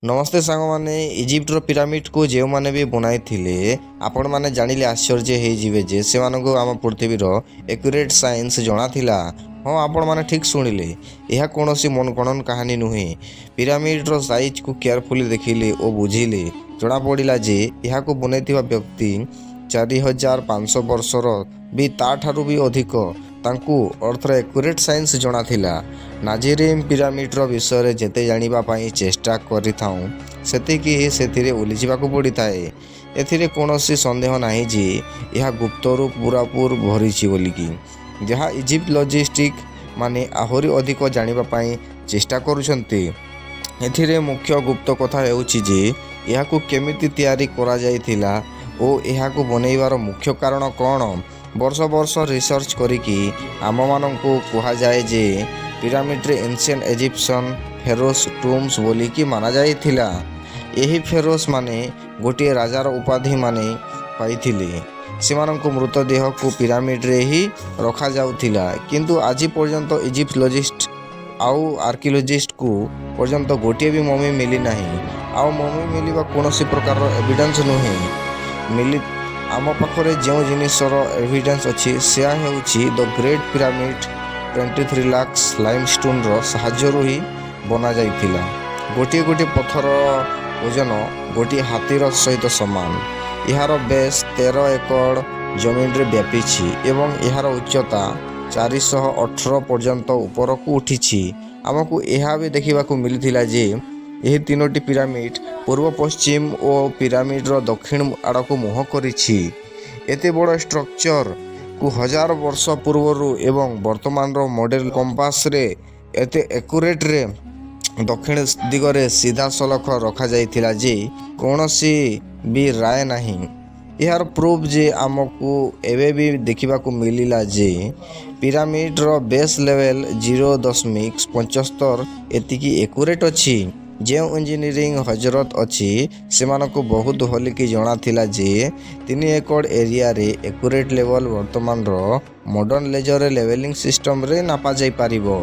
नमस्ते सांग मैंने इजिप्टर पिरामिड को जो मैंने भी बनाई आपण मैंने जानिले आश्चर्य होइजिबे जे से मानको आम पृथ्वीर एक्यूरेट साइंस जଣା थिला। हाँ आपण मैंने ठीक शुणिले, यह कौन सी मनगणन कहानी नुहे। पिरामिडर साइज को केयरफुली देखिले और बुझिले जना पड़ा जे यह बनई व्यक्ति 4500 वर्षर भी ताठारू भी अधिक तांकू अर्थर एक्यूरेट साइंस जଣା थिला। नाजिरिम पिरामिडर विषय जेते जानिबा पई चेष्टा करिथाऊं सेतिकी सेथिरे उलिजिबाकू पड़िथाए। एथिरे कौनसी संदेह नाही जे यह गुप्तरू पूरापूर भरिछि बोलिकी, जहाँ इजिप्टोलॉजिस्ट माने आहुरी अधिक जानिबा पई चेष्टा करुछन्ति। एथिरे मुख्य गुप्त कथा हेउछि जे यहाकू केमिति तैयारी करा जाइथिला ओ यहाकू बनैबार मुख्य कारण कौन। वर्ष वर्ष रिसर्च करिकी आम मानंकू कहा जाए जे pyramid ancient Egyptian pharaohs tombs बोलिकी माना जाइथिला। एही फेरोस माने गोटे राजार उपाधि माने पाइथिले। सेमानंकू मृतदेह को पिरामिड रे ही रखा जाउथिला, किंतु आज पर्यंत इजिप्टोलॉजिस्ट आउ आर्कियोलॉजिस्ट को पर्यंत गोटे भी ममी मिली नहीं। आउ ममी मिलवा कौन प्रकार एविडेंस नुहे मिली। आम पाखरे जो जिनिसर एविडेंस अच्छी से हेउछि the great pyramid 23 lakh limestone साहाय्यरू ही बना जाइथिला। गोटे गोटे पत्थर ओजन गोटे हाथीर सहित समान। यार बेस 13 एकड़ जमीन रे व्यापी एवं यार उच्चता 418 पर्यंत ऊपर को उठी। आमको यह भी देखा मिलता जे यह तीनोटी पिरामिड पूर्व पश्चिम और पिरामिडर दक्षिण आड़ को मुह करिछि। एते बड़ स्ट्रक्चर को 1000 वर्ष पूर्वर एवं वर्तमान मॉडल कंपास रे एते एक्यूरेट रे दक्षिण दिगरे सीधा सलख रखा जाइथिला जे कौनसी भी राय नहीं। यार प्रूफ जे आमको एवे भी देखा मिलला जे पिरामिडर बेस लेवल 0.75 एतिकी एक्यूरेट अच्छी। जो इंजीनियरिंग हजरत अच्छी से बहुत भलिकी जଣା थिला जे 3 एकड़ एरिया रे एक्यूरेट लेवल वर्तमान मॉडर्न लेजर लेवलिंग सिस्टम रे नापा जाई पारिबो।